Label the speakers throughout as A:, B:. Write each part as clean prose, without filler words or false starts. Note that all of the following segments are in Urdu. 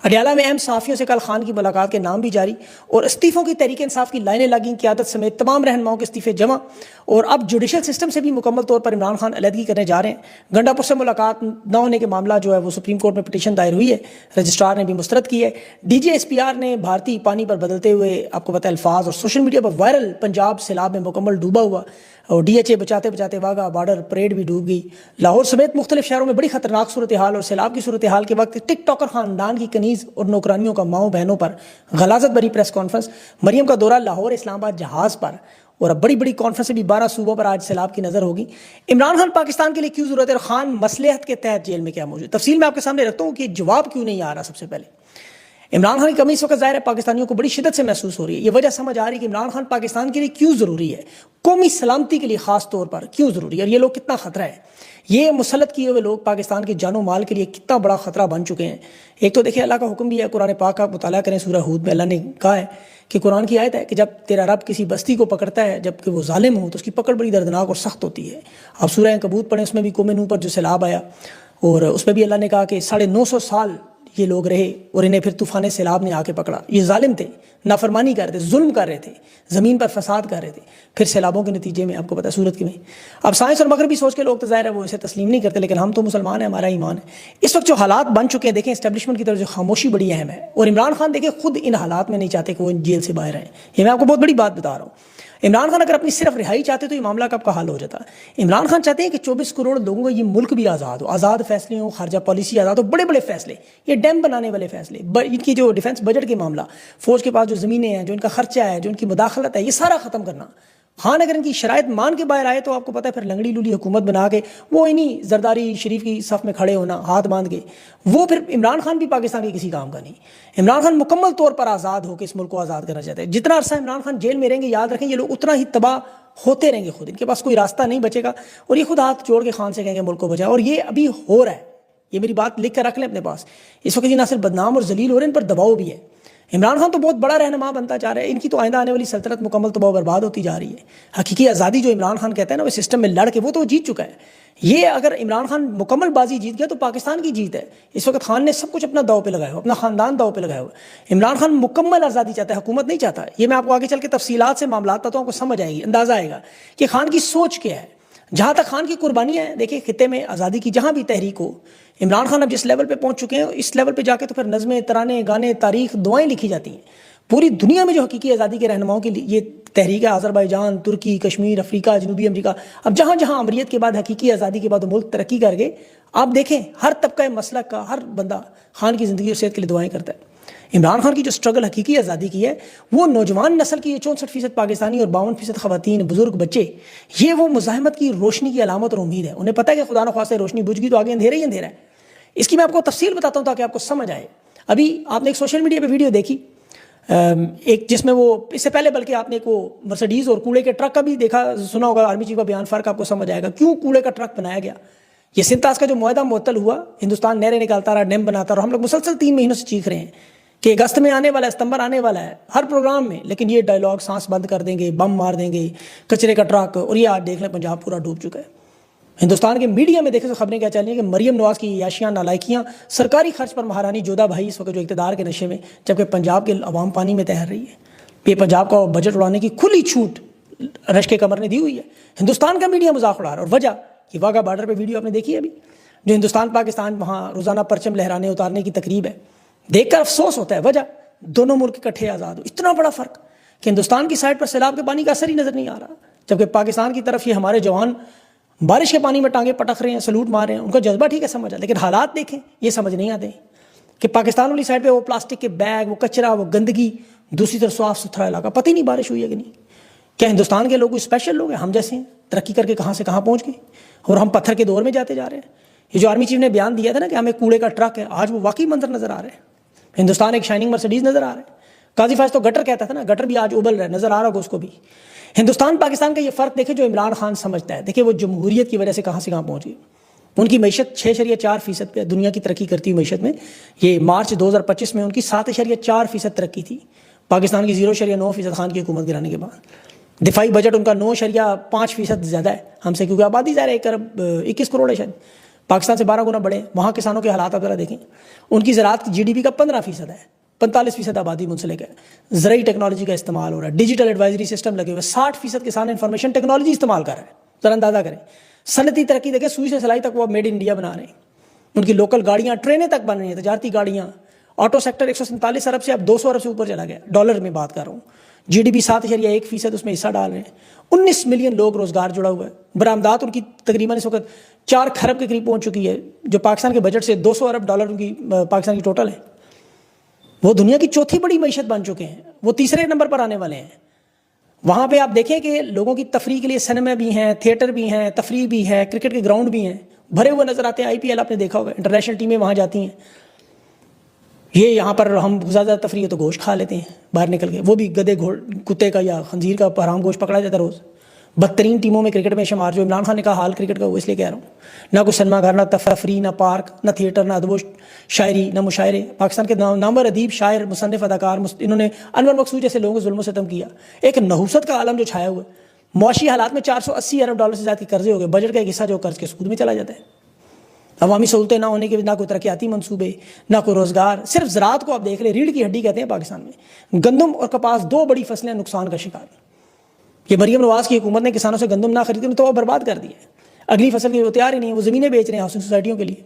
A: اڈیالہ میں اہم صحافیوں سے کل خان کی ملاقات کے نام بھی جاری، اور استعفوں کی تحریک انصاف کی لائنیں لگیں، قیادت سمیت تمام رہنماؤں کے استعفے جمع، اور اب جوڈیشل سسٹم سے بھی مکمل طور پر عمران خان علیحدگی کرنے جا رہے ہیں۔ گنڈا پور سے ملاقات نہ ہونے کے معاملہ جو ہے وہ سپریم کورٹ میں پٹیشن دائر ہوئی ہے، رجسٹرار نے بھی مسترد کی ہے۔ D G S P R نے بھارتی پانی پر بدلتے ہوئے آپ کو پتہ الفاظ اور سوشل میڈیا پر وائرل پنجاب سیلاب میں مکمل ڈوبا ہوا، اور ڈی ایچ اے بچاتے بچاتے واگا بارڈر پریڈ بھی ڈوب گئی۔ لاہور سمیت مختلف شہروں میں بڑی خطرناک صورتحال اور سیلاب کی صورتحال کے وقت ٹک ٹاکر خاندان کی کنیز اور نوکرانیوں کا ماؤں بہنوں پر غلاظت بھری پریس کانفرنس۔ مریم کا دورہ لاہور اسلام آباد جہاز پر، اور اب بڑی کانفرنس بھی 12 صوبوں پر آج سیلاب کی نظر ہوگی۔ عمران خان پاکستان کے لیے کیوں ضرورت ہے اور خان مصلحت کے تحت جیل میں کیا موجود؟ تفصیل میں آپ کے سامنے رکھتا ہوں کہ جواب کیوں نہیں آ رہا۔ سب سے پہلے عمران خان کی کمی اس وقت ظاہر ہے پاکستانیوں کو بڑی شدت سے محسوس ہو رہی ہے۔ یہ وجہ سمجھ آ رہی ہے کہ عمران خان پاکستان کے لیے کیوں ضروری ہے، قومی سلامتی کے لیے خاص طور پر کیوں ضروری ہے، اور یہ لوگ کتنا خطرہ ہے، یہ مسلط کیے ہوئے لوگ پاکستان کے جان و مال کے لیے کتنا بڑا خطرہ بن چکے ہیں۔ ایک تو دیکھیں اللہ کا حکم بھی ہے، قرآن پاک کا مطالعہ کریں، سورہ ہود میں اللہ نے کہا ہے کہ قرآن کی آیت ہے کہ جب تیرا رب کسی بستی کو پکڑتا ہے جب کہ وہ ظالم ہو تو اس کی پکڑ بڑی دردناک اور سخت ہوتی ہے۔ اب سورہ عنکبوت پڑھیں، اس میں بھی قوم نوح پر جو سیلاب آیا، اور اس میں بھی اللہ نے کہا کہ 950 سال یہ لوگ رہے اور انہیں پھر طوفان سیلاب نے آ کے پکڑا۔ یہ ظالم تھے، نافرمانی کر رہے تھے، ظلم کر رہے تھے، زمین پر فساد کر رہے تھے، پھر سیلابوں کے نتیجے میں آپ کو پتہ صورت کی میں اب سائنس اور مغربی سوچ کے لوگ تو ظاہر ہے وہ اسے تسلیم نہیں کرتے، لیکن ہم تو مسلمان ہیں، ہمارا ایمان ہے۔ اس وقت جو حالات بن چکے ہیں دیکھیں، اسٹیبلشمنٹ کی طرف جو خاموشی بڑی اہم ہے، اور عمران خان دیکھیں خود ان حالات میں نہیں چاہتے کہ وہ جیل سے باہر آئیں۔ یہ میں آپ کو بہت بڑی بات بتا رہا ہوں۔ عمران خان اگر اپنی صرف رہائی چاہتے تو یہ معاملہ کب کا حل ہو جاتا۔ عمران خان چاہتے ہیں کہ 24 کروڑ لوگوں کا یہ ملک بھی آزاد ہو، آزاد فیصلے ہوں، خارجہ پالیسی آزاد ہو، بڑے فیصلے، یہ ڈیم بنانے والے فیصلے، ان کی جو ڈیفنس بجٹ کے معاملہ، فوج کے پاس جو زمینیں ہیں، جو ان کا خرچہ ہے، جو ان کی مداخلت ہے، یہ سارا ختم کرنا۔ خان اگر ان کی شرائط مان کے باہر آئے تو آپ کو پتہ ہے پھر لنگڑی لولی حکومت بنا کے وہ انہی زرداری شریف کی صف میں کھڑے ہونا ہاتھ باندھ کے، وہ پھر عمران خان بھی پاکستان کے کسی کام کا نہیں۔ عمران خان مکمل طور پر آزاد ہو کے اس ملک کو آزاد کرنا چاہتے ہیں۔ جتنا عرصہ عمران خان جیل میں رہیں گے، یاد رکھیں یہ لوگ اتنا ہی تباہ ہوتے رہیں گے، خود ان کے پاس کوئی راستہ نہیں بچے گا، اور یہ خود ہاتھ جوڑ کے خان سے کہیں گے ملک کو بچائے، اور یہ ابھی ہو رہا ہے۔ یہ میری بات لکھ کر رکھ لیں اپنے پاس، اس وقت یہ نہ صرف بدنام اور ذلیل ہو رہے ہیں، ان پر دباؤ بھی ہے۔ عمران خان تو بہت بڑا رہنما بنتا جا رہا ہے، ان کی تو آئندہ آنے والی سلطنت مکمل تباہ و برباد ہوتی جا رہی ہے۔ حقیقی آزادی جو عمران خان کہتا ہے نا، وہ سسٹم میں لڑ کے وہ تو جیت چکا ہے۔ یہ اگر عمران خان مکمل بازی جیت گیا تو پاکستان کی جیت ہے۔ اس وقت خان نے سب کچھ اپنا داؤ پہ لگایا ہوا، اپنا خاندان داؤ پہ لگایا ہوا۔ عمران خان مکمل آزادی چاہتا ہے، حکومت نہیں چاہتا۔ یہ میں آپ کو آگے چل کے تفصیلات سے معاملات بتاؤں، آپ کو سمجھ آئے گی، اندازہ آئے گا کہ خان کی سوچ کیا ہے۔ جہاں تک خان کی قربانیاں ہیں، دیکھیں خطے میں آزادی کی جہاں بھی تحریک ہو، عمران خان اب جس لیول پہ پہنچ چکے ہیں، اس لیول پہ جا کے تو پھر نظمیں، ترانے، گانے، تاریخ، دعائیں لکھی جاتی ہیں۔ پوری دنیا میں جو حقیقی آزادی کے رہنماؤں کے لیے یہ تحریک ہے، آذربائیجان، ترکی، کشمیر، افریقہ، جنوبی امریکہ، اب جہاں جہاں امریت کے بعد حقیقی آزادی کے بعد ملک ترقی کر گئے، آپ دیکھیں ہر طبقہ مسلک کا ہر بندہ خان کی زندگی اور صحت کے لیے دعائیں کرتا ہے۔ عمران خان کی جو سٹرگل حقیقی آزادی کی ہے، وہ نوجوان نسل کی 64% پاکستانی اور 52% خواتین، بزرگ، بچے، یہ وہ مزاحمت کی روشنی کی علامت اور امید ہے۔ انہیں پتہ ہے کہ خدا نخواستہ روشنی بجھ گئی تو آگے اندھیرا ہی اندھیرا ہے۔ اس کی میں آپ کو تفصیل بتاتا ہوں تاکہ آپ کو سمجھ آئے۔ ابھی آپ نے ایک سوشل میڈیا پہ ویڈیو دیکھی، ایک جس میں وہ اس سے پہلے بلکہ آپ نے کو مرسڈیز اور کوڑے کے ٹرک کا بھی دیکھا، سنا ہوگا، آرمی چیف کا بیان، فرق آپ کو سمجھ آئے گا کیوں کوڑے کا ٹرک بنایا گیا۔ یہ سنتاس کا جو معاہدہ معطل ہوا، ہندوستان نہریں نکالتا رہا، ڈیم بناتا رہا، ہم لوگ مسلسل 3 مہینوں سے چیخ رہے ہیں کہ اگست میں آنے والا ہے، ستمبر آنے والا ہے، ہر پروگرام میں، لیکن یہ ڈائیلاگ سانس بند کر دیں گے، بم مار دیں گے، کچرے کا ٹرک، اور یہ آج دیکھ لیں پنجاب پورا ڈوب چکا ہے۔ ہندوستان کے میڈیا میں دیکھیں تو خبریں کیا چل رہی ہیں کہ مریم نواز کی عیاشیاں، نالائکیاں، سرکاری خرچ پر مہارانی جودھا بھائی اس وقت جو اقتدار کے نشے میں، جبکہ پنجاب کے عوام پانی میں تیر رہی ہے۔ یہ پنجاب کا بجٹ اڑانے کی کھلی چھوٹ رشک قمر نے دی ہوئی ہے۔ ہندوستان کا میڈیا مذاق اڑا رہا ہے، اور وجہ یہ واگا بارڈر پہ ویڈیو آپ نے دیکھی ہے ابھی، جو ہندوستان پاکستان وہاں روزانہ پرچم لہرانے اتارنے کی تقریب ہے، دیکھ کر افسوس ہوتا ہے۔ وجہ دونوں ملک اکٹھے آزاد ہو، اتنا بڑا فرق کہ ہندوستان کی سائڈ پر سیلاب کے پانی کا اثر ہی نظر نہیں آ رہا، جبکہ پاکستان کی طرف یہ ہمارے جوان بارش کے پانی میں ٹانگیں پٹک رہے ہیں، سلوٹ مار رہے ہیں، ان کا جذبہ ٹھیک ہے سمجھ آتا، لیکن حالات دیکھیں یہ سمجھ نہیں آتے کہ پاکستان والی سائڈ پہ وہ پلاسٹک کے بیگ، وہ کچرا، وہ گندگی، دوسری طرف صاف ستھرا علاقہ، پتہ ہی نہیں بارش ہوئی ہے کہ نہیں۔ کیا ہندوستان کے لوگ کوئی اسپیشل لوگ ہیں؟ ہم جیسے ہیں، ترقی کر کے کہاں سے کہاں پہنچ گئے، اور ہم پتھر کے دور میں جاتے جا رہے ہیں۔ یہ جو آرمی چیف نے بیان دیا تھا نا کہ ہمیں کوڑے کا ٹرک ہے، آج وہ واقعی منظر نظر آ رہے ہیں۔ ہندوستان ایک شائننگ مرسڈیز نظر آ رہا ہے۔ قاضی فائز تو گٹر کہتا تھا نا، گٹر بھی آج ابل رہا ہے، نظر آ رہا ہوگا اس کو بھی۔ ہندوستان پاکستان کا یہ فرق دیکھیں جو عمران خان سمجھتا ہے، دیکھیں وہ جمہوریت کی وجہ سے کہاں پہنچ گئی۔ ان کی معیشت 6.4% پہ، دنیا کی ترقی کرتی ہوئی معیشت میں، یہ مارچ 2025 میں ان کی 7.4% ترقی تھی، پاکستان کی 0.9% خان کی حکومت گرانے کے بعد۔ دفاعی بجٹ ان کا 9.5% زیادہ ہے ہم سے، کیونکہ آبادی ظاہر 1 ارب 21 کروڑ ہے شاید۔ پاکستان سے 12 گنا بڑے. وہاں کسانوں کے حالات آپ ذرا دیکھیں. ان کی زراعت کی GDP کا 15% ہے, 45% آبادی منسلک ہے. زرعی ٹیکنالوجی کا استعمال ہو رہا ہے, ڈیجیٹل ایڈوائزری سسٹم لگے ہوئے, 60% کسان انفارمیشن ٹیکنالوجی استعمال کر رہے ہیں. ذرا اندازہ کریں. صنعتی ترقی دیکھیں, سوئی سے سلائی تک وہ میڈ ان انڈیا بنا رہے ہیں. ان کی لوکل گاڑیاں, ٹرینیں تک بن رہی ہیں, تجارتی گاڑیاں. آٹو سیکٹر 147 ارب سے اب 200 ارب سے اوپر چلا گیا, ڈالر میں بات کر رہا ہوں. GDP 7.1% اس میں حصہ ڈال رہے ہیں. 19 ملین لوگ روزگار جڑا ہوا ہے. برآمدات ان کی تقریباً اس وقت 4 کھرب کے قریب پہنچ چکی ہے, جو پاکستان کے بجٹ سے 200 ارب ڈالر ان کی پاکستان کی ٹوٹل ہے. وہ دنیا کی چوتھی بڑی معیشت بن چکے ہیں, وہ تیسرے نمبر پر آنے والے ہیں. وہاں پہ آپ دیکھیں کہ لوگوں کی تفریح کے لیے سنیما بھی ہیں, تھیٹر بھی ہیں, تفریح بھی ہے, کرکٹ کے گراؤنڈ بھی ہیں, بھرے ہوئے نظر آتے ہیں. IPL آپ نے دیکھا ہوگا, انٹرنیشنل ٹیمیں وہاں جاتی ہیں. یہ یہاں پر ہم زیادہ تفریح ہے تو گوشت کھا لیتے ہیں باہر نکل کے, وہ بھی گدے کتے کا یا خنزیر کا حرام گوشت پکڑا جاتا ہے روز. بدترین ٹیموں میں کرکٹ میں شمار, جو عمران خان نے کہا حال کرکٹ کا, وہ اس لیے کہہ رہا ہوں. نہ کوئی سنیما گھر, نہ تفریح, نہ پارک, نہ تھیٹر, نہ ادب و شاعری, نہ مشاعرے. پاکستان کے نامور ادیب, شاعر, مصنف, اداکار, انہوں نے انور مقصود جیسے لوگوں کو ظلم و ستم کیا. ایک نحوست کا عالم جو چھایا ہوا ہے. معاشی حالات میں 480 ارب ڈالر سے زیادہ کے قرضے ہو گئے. بجٹ کا ایک حصہ جو قرض کے سود میں چلا جاتا ہے. عوامی سہولتیں نہ ہونے کے نہ کوئی ترقیاتی منصوبے, نہ کوئی روزگار. صرف زراعت کو آپ دیکھ لیں, ریڑھ کی ہڈی کہتے ہیں پاکستان میں. گندم اور کپاس 2 بڑی فصلیں نقصان کا شکار. یہ مریم نواز کی حکومت نے کسانوں سے گندم نہ خریدنے تو وہ برباد کر دیا ہے. اگلی فصل کے وہ تیار ہی نہیں ہے, وہ زمینیں بیچ رہے ہیں ہاؤسنگ سوسائٹیوں کے لیے.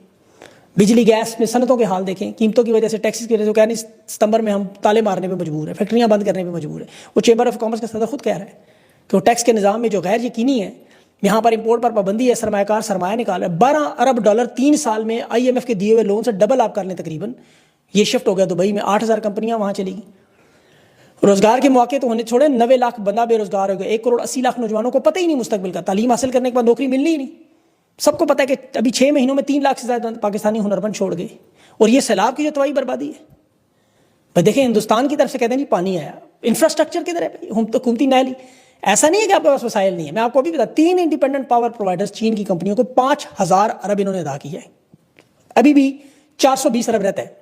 A: بجلی گیس میں صنعتوں کے حال دیکھیں, قیمتوں کی وجہ سے, ٹیکسز کی وجہ سے, کہہ ستمبر میں ہم تالے مارنے پہ مجبور ہیں, فیکٹریاں بند کرنے پہ مجبور ہیں. وہ چیمبر آف کامرس کا صدر خود کہہ رہا ہے کہ وہ ٹیکس کے نظام میں جو غیر یقینی ہے, یہاں پر امپورٹ پر پابندی ہے, سرمایہ کار سرمایہ نکال رہا ہے. 12 ارب ڈالر 3 سال میں IMF کے دیے ہوئے لون سے ڈبل آپ کر لیں تقریباً. یہ شفٹ ہو گیا دبئی میں, 8000 کمپنیاں وہاں چلی گئیں. روزگار کے مواقع تو ہونے چھوڑے, 90 لاکھ بندہ بے روزگار ہو گیا. 1 کروڑ 80 لاکھ نوجوانوں کو پتہ ہی نہیں مستقبل کا. تعلیم حاصل کرنے کے بعد نوکری ملنی ہی نہیں. سب کو پتہ ہے کہ ابھی 6 مہینوں میں 3 لاکھ سے زیادہ پاکستانی ہنرمند چھوڑ گئے. اور یہ سیلاب کی جو تباہی بربادی ہے. بھائی دیکھیں, ہندوستان کی طرف سے کہتے ہیں جی پانی آیا, انفراسٹرکچر کدھر ہے؟ حکومتی نہلی. ایسا نہیں ہے کہ آپ کے پاس وسائل نہیں ہے. میں آپ کو ابھی بتا, 3 انڈیپینڈنٹ پاور پرووائڈرز چین کی کمپنیوں کو 5000 ارب انہوں نے ادا کیا ہے. ابھی بھی 420 ارب رہتا ہے.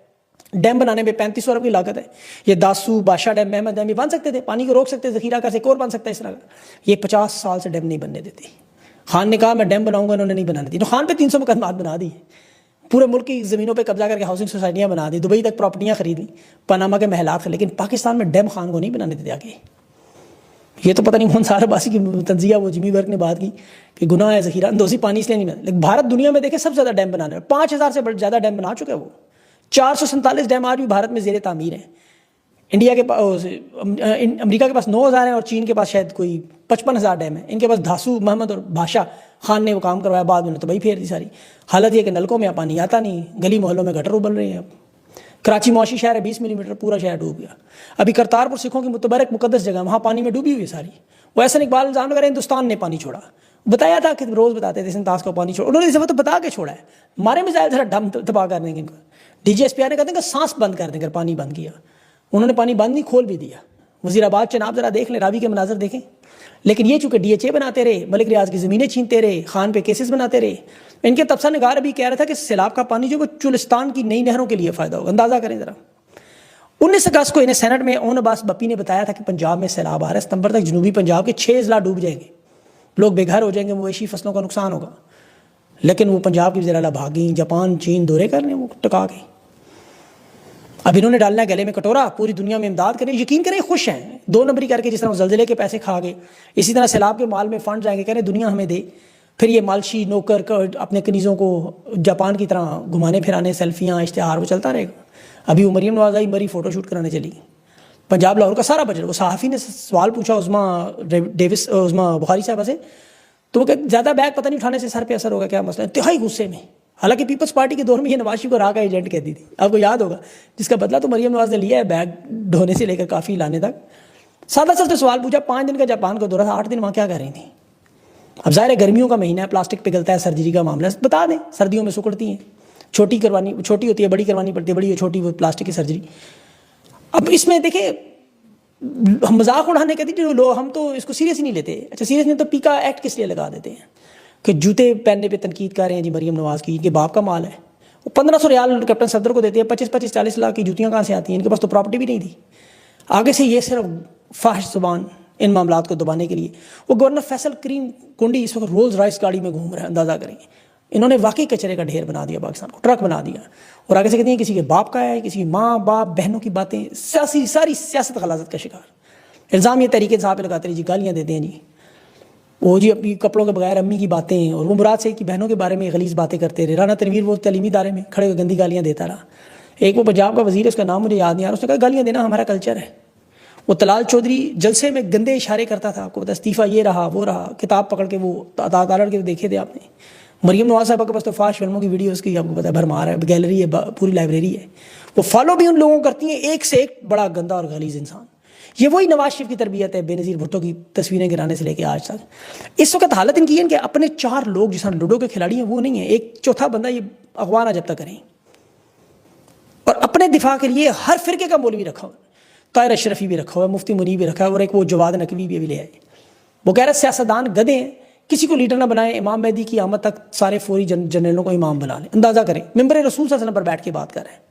A: ڈیم بنانے میں 3500 ارب کی لاگت ہے. یہ داسو, بادشاہ ڈیم, محمد ڈیم, یہ بن سکتے تھے, پانی کو روک سکتے, ذخیرہ کر سکتے, اور بن سکتا ہے اس طرح کا. یہ 50 سال سے ڈیم نہیں بننے دیتے. خان نے کہا میں ڈیم بناؤں گا, انہوں نے نہیں بنانے دی. تو خان پہ 300 مقدمات بنا دی. پورے ملک کی زمینوں پہ قبضہ کر کے ہاؤسنگ سوسائٹیاں بنا دی, دبئی تک پراپرٹیاں خریدی, پاناما کے محلات. لیکن پاکستان میں ڈیم خان کو نہیں بنانے دیتے آگے. یہ تو پتہ نہیں کون سارا باسی کی تنزیہ, وہ جمی ورک نے بات کی کہ گناہ ہے ذخیرہ اندوزی, پانی اس لیے نہیں بنا. لیکن بھارت دنیا میں دیکھیں سب سے زیادہ ڈیم بنا رہا ہے. 5000 سے زیادہ ڈیم بنا چکا ہے وہ. 447 ڈیم آج بھی بھارت میں زیر تعمیر ہیں. انڈیا کے پاس, امریکہ کے پاس 9000 ہیں, اور چین کے پاس شاید کوئی 55,000 ڈیم ہیں. ان کے پاس دھاسو, محمد اور بادشاہ خان نے وہ کام کروایا, بعد میں تباہی پھیر دی ساری. حالت یہ کہ نلکوں میں پانی آتا نہیں, گلی محلوں میں گٹر ابل رہے ہیں. کراچی معاشی شہر ہے, 20 ملی میٹر پورا شہر ڈوب گیا. ابھی کرتارپور سکھوں کی متبرک مقدس جگہ, وہاں پانی میں ڈوبی ہوئی ساری. وہ احسن اقبال الزام لگا رہے ہندوستان نے پانی چھوڑا. بتایا تھا کہ روز بتاتے تھے سنتاس کو پانی چھوڑا, انہوں نے اس دفعہ تو بتا کے چھوڑا ہے. ہمارے میزائل ذرا ڈم تباہ کر دیں گے. DGSPR نے کہتے ہیں کہ سانس بند کر دیں, پانی بند کیا. انہوں نے پانی بند نہیں, کھول بھی دیا. وزیر آباد چناب ذرا دیکھ لیں, راوی کے مناظر دیکھیں. لیکن یہ چونکہ DHA بناتے رہے, ملک ریاض کی زمینیں چھینتے رہے, خان پہ کیسز بناتے رہے. ان کے تبصرہ نگار ابھی کہہ رہا تھا کہ سیلاب کا پانی جو وہ چولستان کی نئی نہروں کے لیے فائدہ ہوگا. اندازہ کریں ذرا. 19 اگست کو انہیں سینٹ میں اون عباس بپی نے بتایا تھا کہ پنجاب میں سیلاب آ رہا ہے. ستمبر تک جنوبی پنجاب کے 6 اضلاع ڈوب جائیں گے, لوگ بے گھر ہو جائیں گے, مویشی فصلوں کا نقصان ہوگا. لیکن وہ پنجاب کی وزیر اعلیٰ بھاگیں, جاپان چین دورے کرنے, وہ ٹکا گئے. اب انہوں نے ڈالنا ہے گلے میں کٹورا, پوری دنیا میں امداد کریں. یقین کریں خوش ہیں 2 نمبری کر کے, جس طرح زلزلے کے پیسے کھا گئے, اسی طرح سیلاب کے مال میں فنڈ جائیں گے, کہہ رہے دنیا ہمیں دے. پھر یہ مالشی نوکر اپنے کنیزوں کو جاپان کی طرح گھمانے پھرانے, سیلفیاں, اشتہار, وہ چلتا رہے گا. ابھی وہ مریم نواز آئی, مری فوٹو شوٹ کرانے چلی. پنجاب لاہور کا سارا بجٹ, وہ صحافی نے سوال پوچھا عظما بخاری صاحبہ سے, تو وہ کہ زیادہ بیگ پتہ نہیں اٹھانے سے سر پہ اثر ہوگا, کیا مسئلہ ہے. انتہائی غصے میں. حالانکہ پیپلز پارٹی کے دور میں یہ نواز شریف کو راہ کا ایجنٹ کہتی تھی, آپ کو یاد ہوگا, جس کا بدلہ تو مریم نواز نے لیا ہے بیگ ڈھونے سے لے کر کافی لانے تک. سادہ سا سوال پوچھا, 5 دن کا جاپان کا دورہ تھا, 8 دن وہاں کیا کر رہی تھیں. اب ظاہر ہے گرمیوں کا مہینہ ہے, پلاسٹک پگھلتا ہے, سرجری کا معاملہ ہے, بتا دیں سردیوں میں سکڑتی ہیں, چھوٹی ہوتی ہے, بڑی کروانی پڑتی ہے, بڑی ہے چھوٹی, وہ پلاسٹک کی سرجری. اب اس میں دیکھیں ہم مذاق اڑانے کہتے ہیں لوگ, ہم تو اس کو سیریس ہی نہیں لیتے. اچھا سیریس نہیں تو پیکا ایکٹ کس لیے لگا دیتے ہیں کہ جوتے پہننے پہ تنقید کر رہے ہیں جی مریم نواز کی, کہ باپ کا مال ہے. وہ 1500 ریال کیپٹن صدر کو دیتے ہیں, 25-40 لاکھ کی جوتیاں کہاں سے آتی ہیں, ان کے پاس تو پراپرٹی بھی نہیں تھی. آگے سے یہ صرف فاحش زبان ان معاملات کو دبانے کے لیے. وہ گورنر فیصل کریم کنڈی اس وقت رولز رائس گاڑی میں گھوم رہے ہیں, اندازہ کریں. انہوں نے واقعی کچرے کا ڈھیر بنا دیا پاکستان کو، ٹرک بنا دیا. اور آگے سے کہتی ہیں کسی کے باپ کا ہے، کسی کی ماں باپ بہنوں کی باتیں، ساری سیاست غلاظت کا شکار. الزام یہ تحریک انصاف پہ لگاتے ہیں جی، گالیاں دیتے ہیں جی، وہ جی اپنی کپڑوں کے بغیر امی کی باتیں، اور وہ مراد سے کی بہنوں کے بارے میں غلیظ باتیں کرتے رہے. رانا تنویر وہ تعلیمی ادارے میں کھڑے ہوئے گندی گالیاں دیتا رہا. ایک وہ پنجاب کا وزیر ہے، اس کا نام مجھے یاد نہیں آ رہا، اس نے کہا گالیاں دینا ہمارا کلچر ہے. وہ طلال چودھری جلسے میں گندے اشارے کرتا تھا، آپ کو پتا استعفیٰ یہ رہا وہ رہا، کتاب پکڑ کے وہ تالڑ کے دیکھے تھے آپ نے. مریم نواز صاحبہ کے پاس تو فاش فلموں کی ویڈیوز کی آپ کو پتا ہے بھرمار ہے، گیلری ہے، پوری لائبریری ہے. وہ فالو بھی ان لوگوں کو کرتی ہیں، ایک سے ایک بڑا گندا اور غلیظ انسان. یہ وہی نواز شریف کی تربیت ہے، بے نظیر بھٹو کی تصویریں گرانے سے لے کے آج تک. اس وقت حالت ان کی ہے کہ اپنے 4 لوگ جس طرح لوڈو کے کھلاڑی ہیں وہ نہیں ہیں، ایک چوتھا بندہ یہ اغوا نہ جب تک کریں، اور اپنے دفاع کے لیے ہر فرقے کا مولوی رکھا ہوا. طاہر اشرفی بھی رکھا ہوا ہے، مفتی منیر بھی رکھا ہے، اور ایک وہ جواد نقوی بھی لے آئے. وہ کہہ رہے سیاستدان گدھے ہیں، کسی کو لیڈر نہ بنائیں، امام مہدی کی آمد تک سارے فوری جنرلوں کو امام بنا لیں. اندازہ کریں ممبر رسول صلی اللہ علیہ وسلم پر بیٹھ کے بات کر رہے ہیں.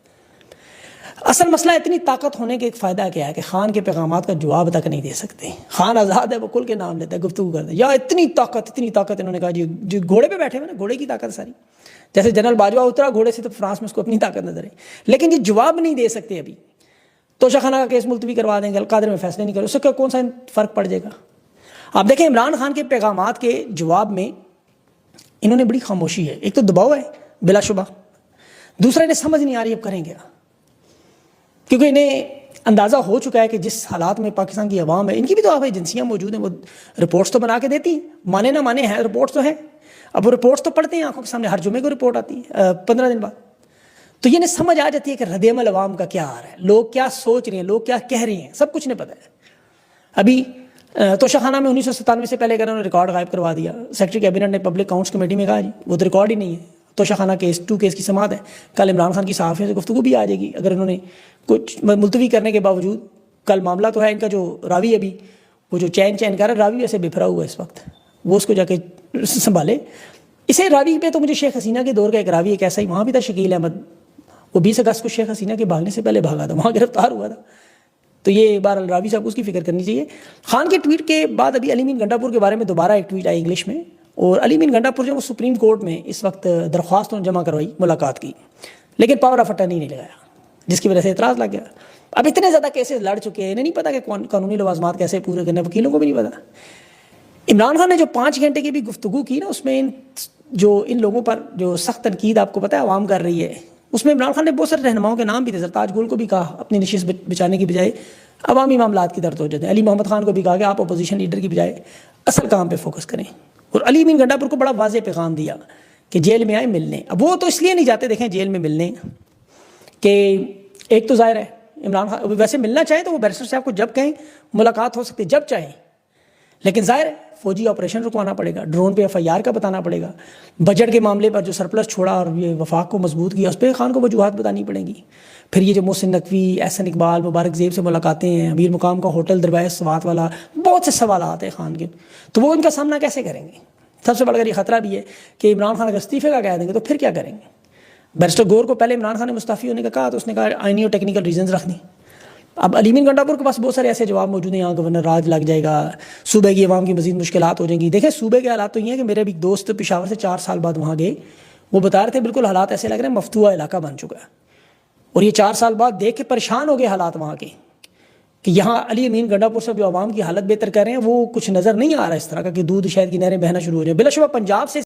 A: اصل مسئلہ اتنی طاقت ہونے کے ایک فائدہ کیا ہے کہ خان کے پیغامات کا جواب تک نہیں دے سکتے. خان آزاد ہے، وہ کل کے نام لیتا ہے، گفتگو کرتا ہے. یا اتنی طاقت انہوں نے کہا جی گھوڑے پہ بیٹھے ہوئے نا، گھوڑے کی طاقت ساری. جیسے جنرل باجوہ اترا گھوڑے سے تو فرانس میں اس کو اپنی طاقت نظر ہے، لیکن یہ جواب نہیں دے سکتے. ابھی توشہ خانہ کا کیس ملتوی کروا دیں گے، القادر میں فیصلے نہیں کریں، اس سے کون سا فرق پڑ جائے گا. آپ دیکھیں عمران خان کے پیغامات کے جواب میں انہوں نے بڑی خاموشی ہے. ایک تو دباؤ ہے بلا شبہ، دوسرا انہیں سمجھ نہیں آ رہی اب کریں گے، کیونکہ انہیں اندازہ ہو چکا ہے کہ جس حالات میں پاکستان کی عوام ہے، ان کی بھی تو آپ ایجنسیاں موجود ہیں، وہ رپورٹس تو بنا کے دیتی ہیں، مانے نہ مانے ہیں رپورٹس تو ہیں. اب وہ رپورٹس تو پڑھتے ہیں آنکھوں کے سامنے، ہر جمعے کو رپورٹ آتی ہے 15 دن بعد. تو یہ انہیں سمجھ آ جاتی ہے کہ رد عمل عوام کا کیا آ رہا ہے، لوگ کیا سوچ رہے ہیں، لوگ کیا کہہ رہے ہیں، سب کچھ نہیں پتہ ہے. ابھی توشہ خانہ میں 1997 سے پہلے انہوں نے ریکارڈ غائب کروا دیا. سیکرٹری کیبنٹ نے پبلک اکاؤنٹس کمیٹی میں کہا جی وہ تو ریکارڈ ہی نہیں ہے. توشہ خانہ کیس 2 کیس کی سماعت ہے، کل عمران خان کی صحافیوں سے گفتگو بھی آ جائے گی. اگر انہوں نے کچھ ملتوی کرنے کے باوجود، کل معاملہ تو ہے ان کا جو راوی ابھی وہ جو چین کر رہا ہے، راوی ویسے بفرا ہوا ہے اس وقت، وہ اس کو جا کے سنبھالے. اسے راوی پہ تو مجھے شیخ حسینہ کے دور کا ایک راوی ایک ایسا ہی وہاں بھی تھا، شکیل احمد، وہ 20 اگست کو شیخ حسینہ کے بھاگنے سے پہلے بھاگا تھا، وہاں گرفتار ہوا تھا. تو یہ بار راوی صاحب کو اس کی فکر کرنی چاہیے. خان کے ٹویٹ کے بعد ابھی علی مین گنڈا پور کے بارے میں دوبارہ ایک ٹویٹ آئی انگلش میں، اور علی مین گنڈا پور جو وہ سپریم کورٹ میں اس وقت درخواست جمع کروائی ملاقات کی، لیکن پاور آف اٹرنی نہیں لگایا، جس کی وجہ سے اعتراض لگ گیا. اب اتنے زیادہ کیسز لڑ چکے ہیں، انہیں نہیں پتا کہ قانونی لوازمات کیسے پورے کرنے، وکیلوں کو بھی نہیں پتا. عمران خان نے جو 5 گھنٹے کی بھی گفتگو کی نا، اس میں ان لوگوں پر جو سخت تنقید آپ کو پتا ہے عوام کر رہی ہے، اس میں عمران خان نے بہت سارے رہنماؤں کے نام بھی تھے. سرتاج گل کو بھی کہا اپنی نشست بچانے کی بجائے عوامی معاملات کی طرف ہو جاتے ہیں. علی محمد خان کو بھی کہا کہ آپ اپوزیشن لیڈر کی بجائے اصل کام پہ فوکس کریں. اور علی مین گنڈا پور کو بڑا واضح پیغام دیا کہ جیل میں آئے ملنے. اب وہ تو اس لیے نہیں جاتے دیکھیں جیل میں ملنے کہ ایک تو ظاہر ہے عمران خان ویسے ملنا چاہیں تو وہ بیرسٹر صاحب کو جب کہیں ملاقات ہو سکتی ہے، جب چاہیں، لیکن ظاہر ہے فوجی آپریشن رکوانا پڑے گا، ڈرون پہ FIR کا بتانا پڑے گا، بجٹ کے معاملے پر جو سرپلس چھوڑا اور یہ وفاق کو مضبوط کیا اس پہ خان کو وجوہات بتانی پڑیں گی. پھر یہ جو محسن نقوی، احسن اقبال، مبارک زیب سے ملاقاتیں ہیں، امیر مقام کا ہوٹل دربائے سوات والا، بہت سے سوالات ہیں خان کے، تو وہ ان کا سامنا کیسے کریں گے؟ سب سے بڑھ کر یہ خطرہ بھی ہے کہ عمران خان اگر استعفے کا کہہ دیں گے تو پھر کیا کریں گے؟ بیرسٹر گور کو پہلے عمران خان نے مستعفی ہونے کا کہا تو اس نے کہا آئینی اور ٹیکنیکل ریزنز رکھ دیں. اب علی مین گنڈا پور کے پاس بہت سارے ایسے جواب موجود ہیں، یہاں گورنر راج لگ جائے گا، صوبے کی عوام کی مزید مشکلات ہو جائیں گی. دیکھیں صوبے کے حالات تو یہ ہیں کہ میرے بھی دوست پشاور سے 4 سال بعد وہاں گئے، وہ بتا رہے تھے بالکل حالات ایسے لگ رہے ہیں مفتوحہ علاقہ بن چکا ہے. اور یہ 4 سال بعد دیکھ کے پریشان ہو گئے حالات وہاں کے، کہ یہاں علی مین گنڈا پور سے جو عوام کی حالت بہتر کر رہے ہیں وہ کچھ نظر نہیں آ رہا اس طرح کا کہ دودھ شہد کی نہریں بہنا شروع ہو جائیں. بلا شبہ پنجاب سے